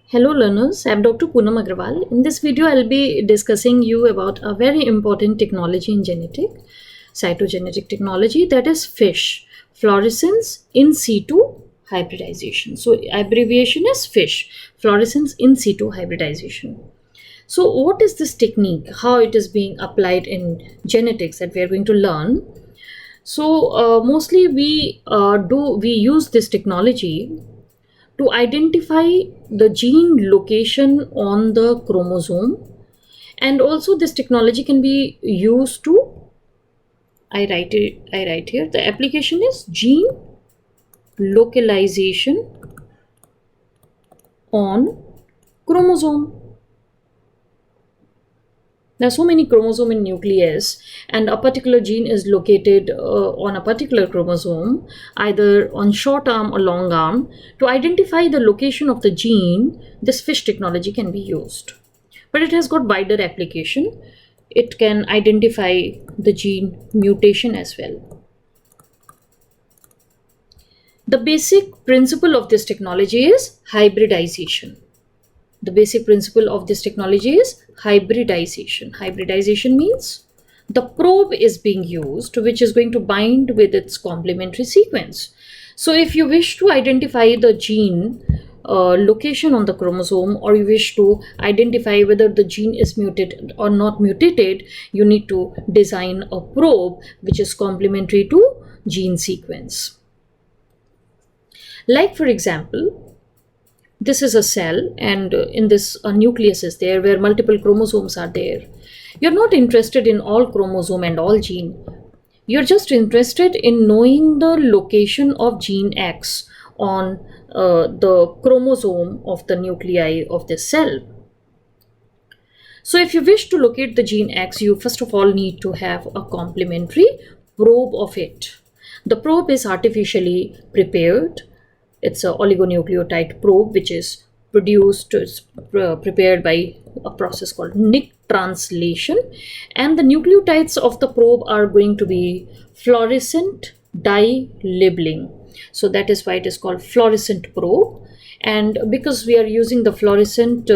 Hello learners, I'm Dr. Poonam Agrawal. In this video, I'll be discussing you about a very important technology in genetic, cytogenetic technology, that is FISH, Fluorescence In Situ Hybridization. So abbreviation is FISH, Fluorescence In Situ Hybridization. So what is this technique? How it is being applied in genetics that we are going to learn? So mostly we use this technology to identify the gene location on the chromosome, and also this technology can be used to I write here the application is gene localization on chromosome. There are so many chromosomes in nucleus, and a particular gene is located on a particular chromosome, either on short arm or long arm. To identify the location of the gene, this FISH technology can be used. But it has got wider application. It can identify the gene mutation as well. The basic principle of this technology is hybridization. The basic principle of this technology is hybridization. Hybridization means the probe is being used which is going to bind with its complementary sequence. So if you wish to identify the gene location on the chromosome, or you wish to identify whether the gene is mutated or not mutated, you need to design a probe which is complementary to gene sequence. Like for example, this is a cell, and in this a nucleus is there where multiple chromosomes are there. You're not interested in all chromosome and all gene. You're just interested in knowing the location of gene X on the chromosome of the nuclei of this cell. So if you wish to locate the gene X, you first of all need to have a complementary probe of it. The probe is artificially prepared. It's an oligonucleotide probe which is prepared by a process called Nick translation, and the nucleotides of the probe are going to be fluorescent dye labeling. So that is why it is called fluorescent probe, and because we are using the fluorescent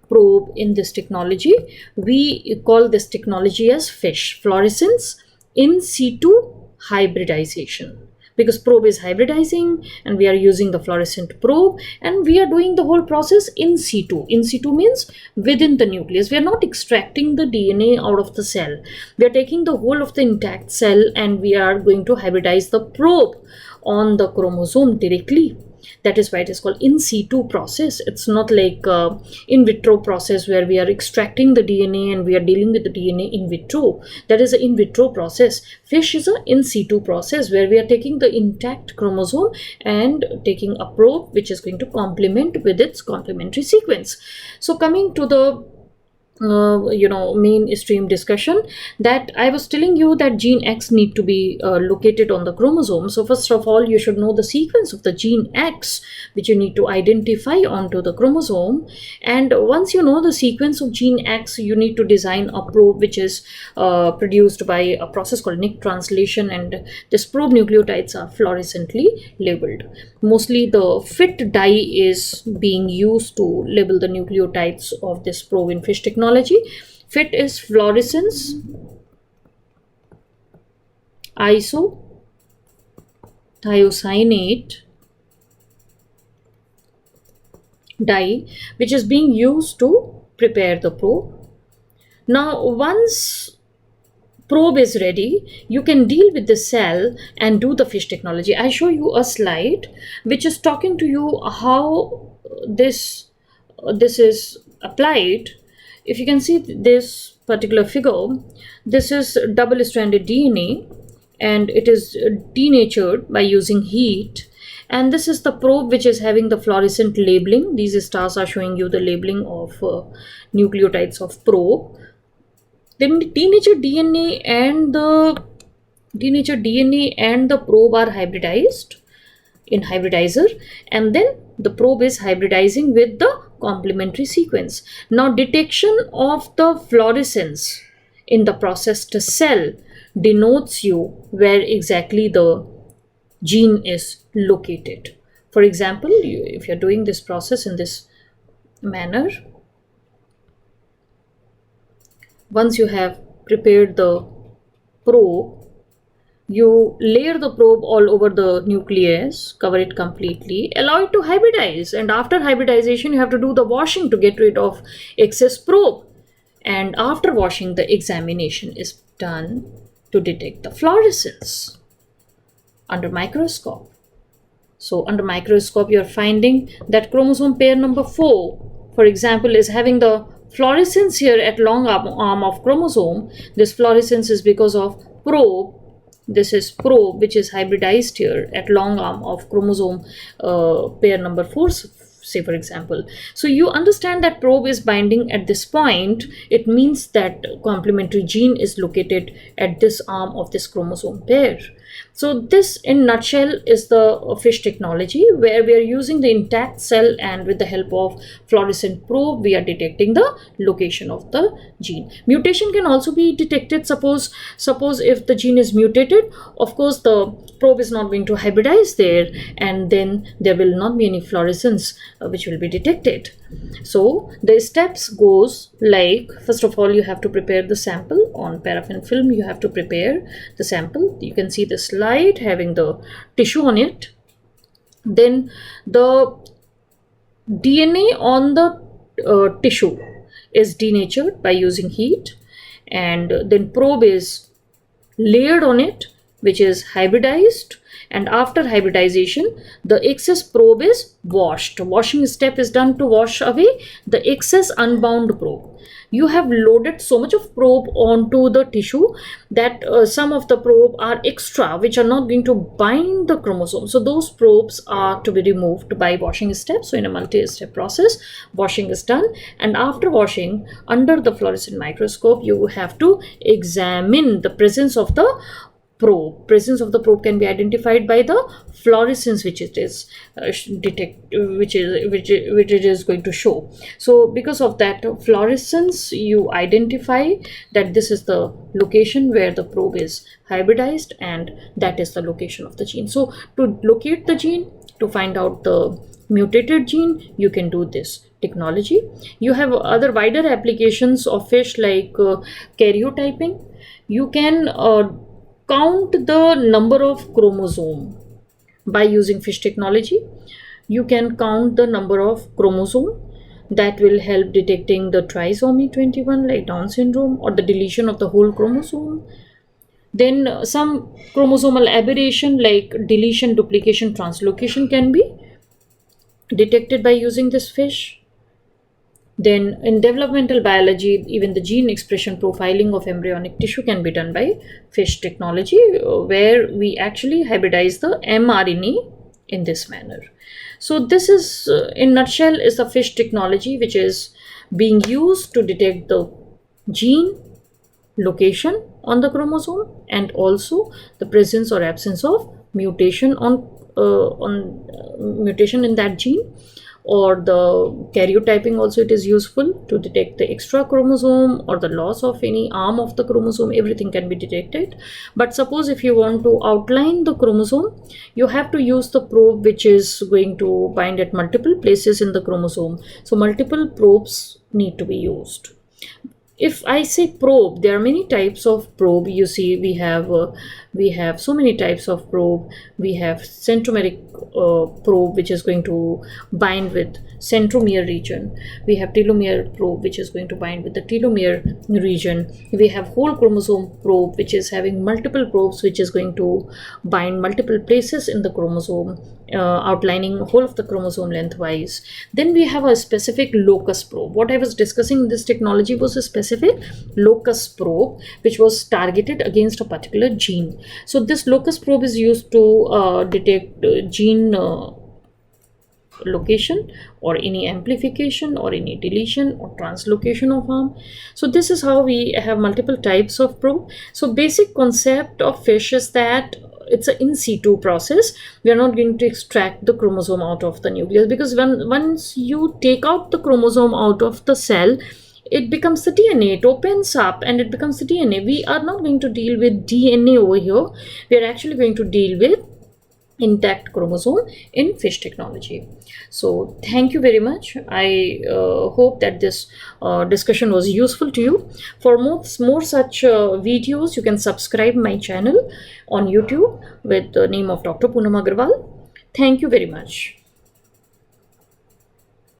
probe in this technology, we call this technology as FISH, Fluorescence In Situ Hybridization. Because probe is hybridizing and we are using the fluorescent probe, and we are doing the whole process in situ. In situ means within the nucleus. We are not extracting the DNA out of the cell. We are taking the whole of the intact cell and we are going to hybridize the probe on the chromosome directly. That is why it is called in situ process. It's not like in vitro process where we are extracting the DNA and we are dealing with the DNA in vitro. That is an in vitro process. FISH is an in situ process where we are taking the intact chromosome and taking a probe which is going to complement with its complementary sequence. So coming to the mainstream discussion, that I was telling you that gene X need to be located on the chromosome. So first of all, you should know the sequence of the gene X which you need to identify onto the chromosome, and once you know the sequence of gene X, you need to design a probe which is produced by a process called Nick translation, and this probe nucleotides are fluorescently labeled. Mostly the FIT dye is being used to label the nucleotides of this probe in FISH technology. FIT is fluorescence isothiocyanate dye, which is being used to prepare the probe. Now once probe is ready, you can deal with the cell and do the FISH technology. I show you a slide which is talking to you how this is applied. If you can see this particular figure, this is double-stranded DNA and it is denatured by using heat, and this is the probe which is having the fluorescent labeling. These stars are showing you the labeling of nucleotides of probe. Then the denatured DNA and the probe are hybridized in hybridizer, and then the probe is hybridizing with the complementary sequence. Now detection of the fluorescence in the processed cell denotes you where exactly the gene is located. For example, if you're doing this process in this manner. Once you have prepared the probe, you layer the probe all over the nucleus, cover it completely, allow it to hybridize, and after hybridization you have to do the washing to get rid of excess probe, and after washing the examination is done to detect the fluorescence under microscope. So under microscope you are finding that chromosome pair number 4, for example, is having the fluorescence here at long arm of chromosome. This fluorescence is because of probe. This is probe which is hybridized here at long arm of chromosome pair number 4, say for example. So you understand that probe is binding at this point. It means that complementary gene is located at this arm of this chromosome pair. So this in nutshell is the FISH technology, where we are using the intact cell, and with the help of fluorescent probe we are detecting the location of the gene. Mutation can also be detected. Suppose if the gene is mutated, of course the probe is not going to hybridize there, and then there will not be any fluorescence which will be detected. So the steps goes like, first of all you have to prepare the sample on paraffin film. You have to prepare the sample. You can see the slide having the tissue on it. Then the DNA on the tissue is denatured by using heat, and then probe is layered on it, which is hybridized, and after hybridization the excess probe is washed. Washing step is done to wash away the excess unbound probe. You have loaded so much of probe onto the tissue that some of the probe are extra, which are not going to bind the chromosome. So those probes are to be removed by washing step. So in a multi-step process, washing is done, and after washing under the fluorescent microscope you have to examine the presence of the probe. Presence of the probe can be identified by the fluorescence which it is which it is going to show. So because of that fluorescence you identify that this is the location where the probe is hybridized, and that is the location of the gene. So to locate the gene, to find out the mutated gene, you can do this technology. You have other wider applications of FISH like karyotyping. You can count the number of chromosome by using FISH technology. You can count the number of chromosome. That will help detecting the trisomy 21 like Down syndrome, or the deletion of the whole chromosome. Then some chromosomal aberration like deletion, duplication, translocation can be detected by using this FISH. Then in developmental biology, even the gene expression profiling of embryonic tissue can be done by FISH technology, where we actually hybridize the mRNA in this manner. So this is in nutshell is the FISH technology, which is being used to detect the gene location on the chromosome, and also the presence or absence of mutation mutation in that gene. Or the karyotyping also, it is useful to detect the extra chromosome or the loss of any arm of the chromosome. Everything can be detected. But suppose if you want to outline the chromosome, you have to use the probe which is going to bind at multiple places in the chromosome. So multiple probes need to be used. If I say probe, there are many types of probe. You see, we have so many types of probe. We have centromeric probe, which is going to bind with centromere region. We have telomere probe, which is going to bind with the telomere region. We have whole chromosome probe, which is having multiple probes, which is going to bind multiple places in the chromosome, outlining whole of the chromosome lengthwise. Then we have a specific locus probe. What I was discussing in this technology was a specific locus probe, which was targeted against a particular gene. So this locus probe is used to detect gene location, or any amplification, or any deletion or translocation of arm. So this is how we have multiple types of probe. So basic concept of FISH is that it's an in situ process. We are not going to extract the chromosome out of the nucleus, because once you take out the chromosome out of the cell, it becomes the DNA. It opens up and it becomes the DNA. We are not going to deal with DNA over here. We are actually going to deal with intact chromosome in fish technology. So thank you very much. I hope that this discussion was useful to you. For more such videos, you can subscribe my channel on YouTube with the name of Dr. Poonam Agrawal. Thank you very much.